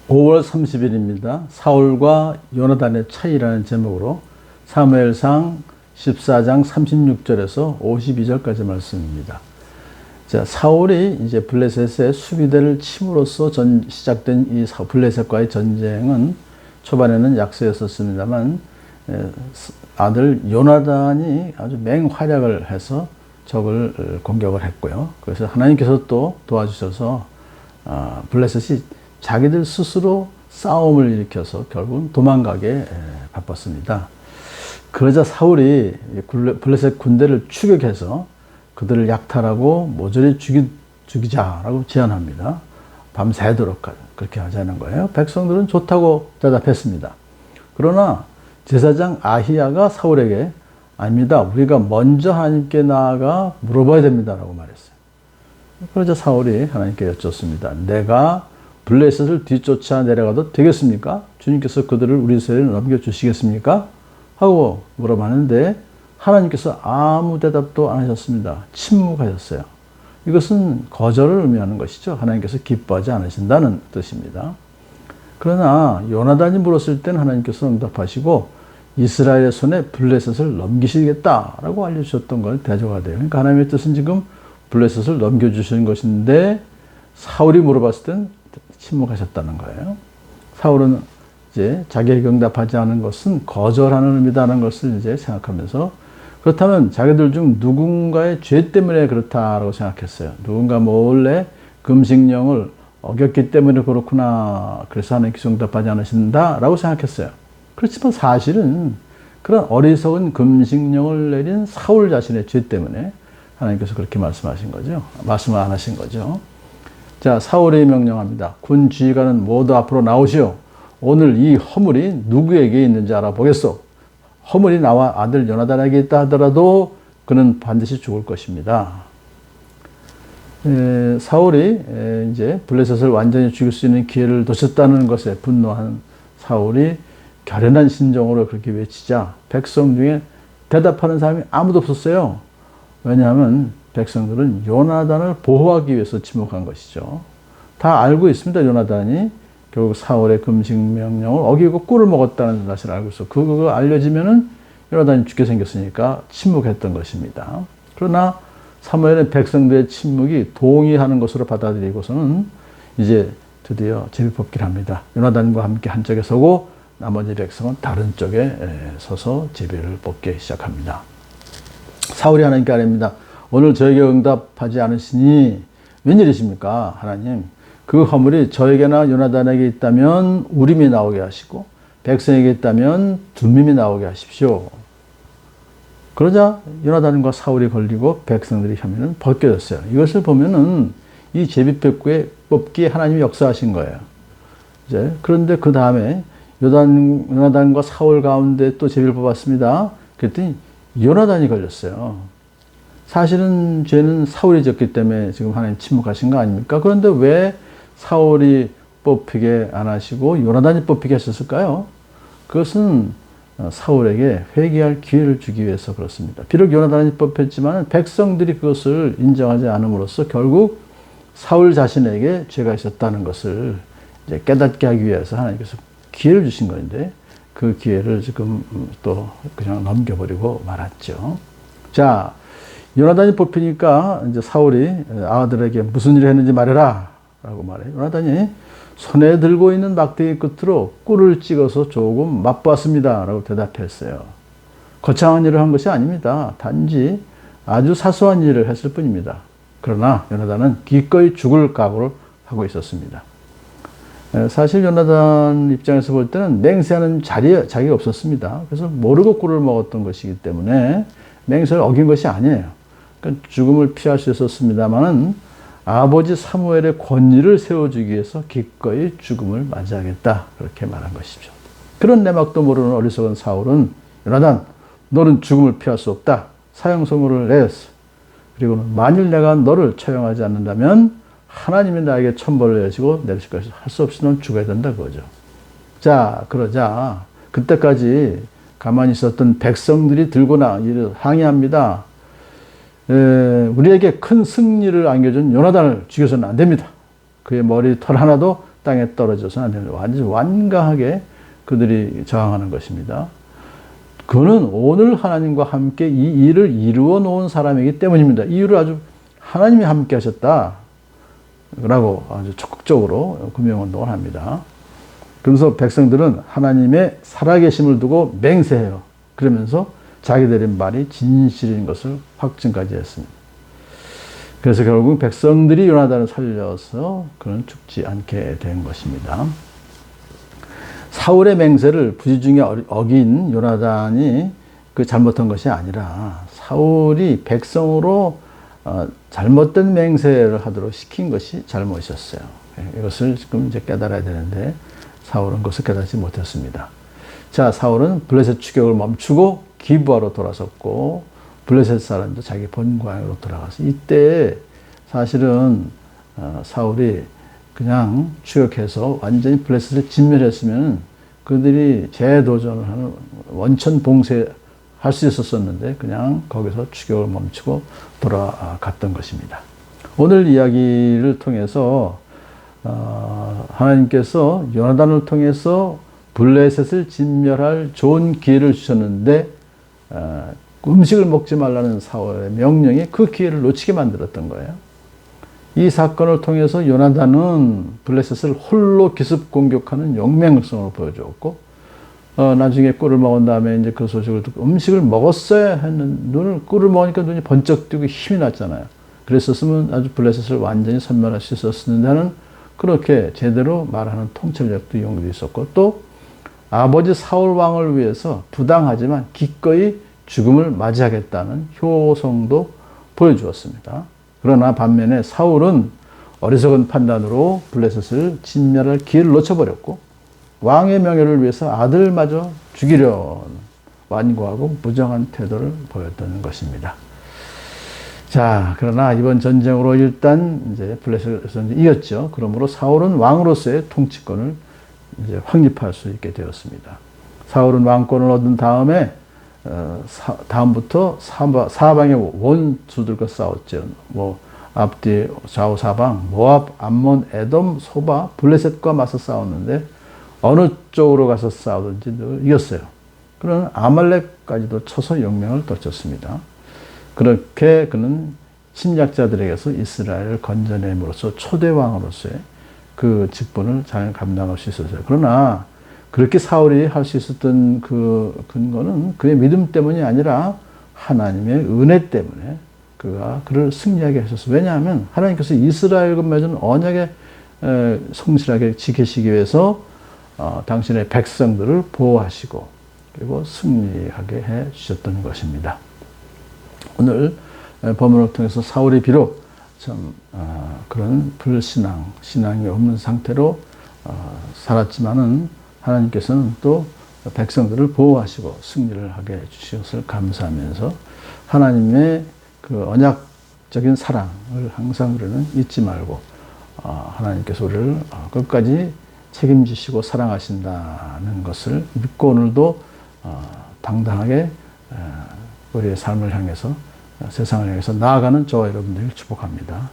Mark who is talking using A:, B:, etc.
A: 5월 30일입니다. 사울과 요나단의 차이라는 제목으로 사무엘상 14장 36절에서 52절까지 말씀입니다. 자, 사울이 이제 블레셋의 수비대를 침으로써 시작된 이 블레셋과의 전쟁은 초반에는 약세였었습니다만 아들 요나단이 아주 맹활약을 해서 적을 공격을 했고요. 그래서 하나님께서 또 도와주셔서 블레셋이 자기들 스스로 싸움을 일으켜서 결국은 도망가게 바빴습니다. 그러자 사울이 블레셋 군대를 추격해서 그들을 약탈하고 모조리 죽이자라고 제안합니다. 밤새도록 그렇게 하자는 거예요. 백성들은 좋다고 대답했습니다. 그러나 제사장 아히야가 사울에게 아닙니다. 우리가 먼저 하나님께 나아가 물어봐야 됩니다라고 말했어요. 그러자 사울이 하나님께 여쭙습니다. 내가 블레셋을 뒤쫓아 내려가도 되겠습니까? 주님께서 그들을 우리 손에 넘겨주시겠습니까? 하고 물어봤는데 하나님께서 아무 대답도 안 하셨습니다. 침묵하셨어요. 이것은 거절을 의미하는 것이죠. 하나님께서 기뻐하지 않으신다는 뜻입니다. 그러나 요나단이 물었을 때는 하나님께서 응답하시고 이스라엘의 손에 블레셋을 넘기시겠다라고 알려주셨던 걸 대조가 돼요. 그러니까 하나님의 뜻은 지금 블레셋을 넘겨주시는 것인데 사울이 물어봤을 땐 침묵하셨다는 거예요. 사울은 이제 자기에게 응답하지 않은 것은 거절하는 의미다는 것을 이제 생각하면서 그렇다면 자기들 중 누군가의 죄 때문에 그렇다라고 생각했어요. 누군가 몰래 금식령을 어겼기 때문에 그렇구나. 그래서 하나님께서 응답하지 않으신다라고 생각했어요. 그렇지만 사실은 그런 어리석은 금식령을 내린 사울 자신의 죄 때문에 하나님께서 그렇게 말씀하신 거죠. 말씀을 안 하신 거죠. 자, 사울이 명령합니다. 군 지휘관은 모두 앞으로 나오시오. 오늘 이 허물이 누구에게 있는지 알아보겠소. 허물이 나와 아들 요나단에게 있다 하더라도 그는 반드시 죽을 것입니다. 사울이 이제 블레셋을 완전히 죽일 수 있는 기회를 놓쳤다는 것에 분노한 사울이 결연한 심정으로 그렇게 외치자 백성 중에 대답하는 사람이 아무도 없었어요. 왜냐하면 백성들은 요나단을 보호하기 위해서 침묵한 것이죠. 다 알고 있습니다. 요나단이 결국 사울의 금식 명령을 어기고 꿀을 먹었다는 사실을 알고 있어. 그거 알려지면은 요나단이 죽게 생겼으니까 침묵했던 것입니다. 그러나 사무엘은 백성들의 침묵이 동의하는 것으로 받아들이고서는 이제 드디어 제비뽑기를 합니다. 요나단과 함께 한쪽에 서고 나머지 백성은 다른 쪽에 서서 제비를 뽑기 시작합니다. 사울이 하나님께 아뢰입니다. 오늘 저에게 응답하지 않으시니 웬일이십니까? 하나님, 그 허물이 저에게나 요나단에게 있다면 우림이 나오게 하시고 백성에게 있다면 둠밈이 나오게 하십시오. 그러자 요나단과 사울이 걸리고 백성들의 혐의는 벗겨졌어요. 이것을 보면은 이 제비뽑기에 하나님이 역사하신 거예요. 이제 그런데 그 다음에 요나단과 사울 가운데 또 제비를 뽑았습니다. 그랬더니 요나단이 걸렸어요. 사실은 죄는 사울이 졌기 때문에 지금 하나님 침묵하신 거 아닙니까? 그런데 왜 사울이 뽑히게 안 하시고 요나단이 뽑히게 하셨을까요? 그것은 사울에게 회개할 기회를 주기 위해서 그렇습니다. 비록 요나단이 뽑혔지만 백성들이 그것을 인정하지 않음으로써 결국 사울 자신에게 죄가 있었다는 것을 이제 깨닫게 하기 위해서 하나님께서 기회를 주신 건데 그 기회를 지금 또 그냥 넘겨버리고 말았죠. 자, 요나단이 뽑히니까 이제 사울이 아들에게 무슨 일을 했는지 말해라 라고 말해요. 요나단이 손에 들고 있는 막대기 끝으로 꿀을 찍어서 조금 맛보았습니다 라고 대답했어요. 거창한 일을 한 것이 아닙니다. 단지 아주 사소한 일을 했을 뿐입니다. 그러나 요나단은 기꺼이 죽을 각오를 하고 있었습니다. 사실 요나단 입장에서 볼 때는 맹세하는 자기가 없었습니다. 그래서 모르고 꿀을 먹었던 것이기 때문에 맹세를 어긴 것이 아니에요. 그러니까 죽음을 피할 수 있었습니다만은 아버지 사무엘의 권위를 세워주기 위해서 기꺼이 죽음을 맞이하겠다 그렇게 말한 것이죠. 그런 내막도 모르는 어리석은 사울은 요나단, 너는 죽음을 피할 수 없다. 사형선고를 내렸어. 그리고는 만일 내가 너를 처형하지 않는다면 하나님이 나에게 천벌을 내시고 내리실 것이다. 할 수 없이 넌 죽어야 된다 그거죠. 자, 그러자 그때까지 가만히 있었던 백성들이 들고 항의합니다. 우리에게 큰 승리를 안겨준 요나단을 죽여서는 안 됩니다. 그의 머리 털 하나도 땅에 떨어져서는 안 됩니다. 완전히 완강하게 그들이 저항하는 것입니다. 그는 오늘 하나님과 함께 이 일을 이루어 놓은 사람이기 때문입니다. 이 일을 아주 하나님이 함께 하셨다. 라고 아주 적극적으로 구명운동을 합니다. 그래서 백성들은 하나님의 살아계심을 두고 맹세해요. 그러면서 자기들의 말이 진실인 것을 확증까지 했습니다. 그래서 결국 백성들이 요나단을 살려서 그는 죽지 않게 된 것입니다. 사울의 맹세를 부지중에 어긴 요나단이 그 잘못한 것이 아니라 사울이 백성으로 잘못된 맹세를 하도록 시킨 것이 잘못이었어요. 이것을 지금 이제 깨달아야 되는데 사울은 그것을 깨닫지 못했습니다. 자, 사울은 블레셋 추격을 멈추고 기브아로 돌아섰고 블레셋 사람도 자기 본고향으로 돌아가서 이때 사실은 사울이 그냥 추격해서 완전히 블레셋을 진멸했으면 그들이 재도전을 하는 원천 봉쇄할 수 있었었는데 그냥 거기서 추격을 멈추고 돌아갔던 것입니다. 오늘 이야기를 통해서 하나님께서 요나단을 통해서 블레셋을 진멸할 좋은 기회를 주셨는데 음식을 먹지 말라는 사울의 명령이 그 기회를 놓치게 만들었던 거예요. 이 사건을 통해서 요나단은 블레셋을 홀로 기습 공격하는 용맹성을 보여주었고 나중에 꿀을 먹은 다음에 이제 그 소식을 듣고 음식을 먹었어야 했는 꿀을 먹으니까 눈이 번쩍 뜨고 힘이 났잖아요. 그랬었으면 아주 블레셋을 완전히 섬멸할 수 있었는데는 그렇게 제대로 말하는 통찰력도 용기도 있었고 또 아버지 사울 왕을 위해서 부당하지만 기꺼이 죽음을 맞이하겠다는 효성도 보여주었습니다. 그러나 반면에 사울은 어리석은 판단으로 블레셋을 진멸할 기회를 놓쳐버렸고 왕의 명예를 위해서 아들마저 죽이려 완고하고 무정한 태도를 보였던 것입니다. 자, 그러나 이번 전쟁으로 일단 이제 블레셋은 이겼죠. 그러므로 사울은 왕으로서의 통치권을 이제 확립할 수 있게 되었습니다. 사울은 왕권을 얻은 다음에 다음부터 사방의 원수들과 싸웠죠. 뭐 앞뒤 좌우 사방 모압, 암몬, 에돔, 소바, 블레셋과 맞서 싸웠는데 어느 쪽으로 가서 싸우든지 늘 이겼어요. 그런 아말렉까지도 쳐서 용명을 떨쳤습니다. 그렇게 그는 침략자들에게서 이스라엘을 건져냄으로써 초대 왕으로서의 그 직분을 잘 감당할 수 있었어요. 그러나 그렇게 사울이 할 수 있었던 그 근거는 그의 믿음 때문이 아니라 하나님의 은혜 때문에 그가 그를 승리하게 하셨어요. 왜냐하면 하나님께서 이스라엘과 맺은 언약에 성실하게 지키시기 위해서 당신의 백성들을 보호하시고 그리고 승리하게 해 주셨던 것입니다. 오늘 본문을 통해서 사울이 비록 참 그런 불신앙, 신앙이 없는 상태로 살았지만은 하나님께서는 또 백성들을 보호하시고 승리를 하게 해주신 것을 감사하면서 하나님의 그 언약적인 사랑을 항상 우리는 잊지 말고 하나님께서 우리를 끝까지 책임지시고 사랑하신다는 것을 믿고 오늘도 당당하게 우리의 삶을 향해서 세상을 향해서 나아가는 저와 여러분들을 축복합니다.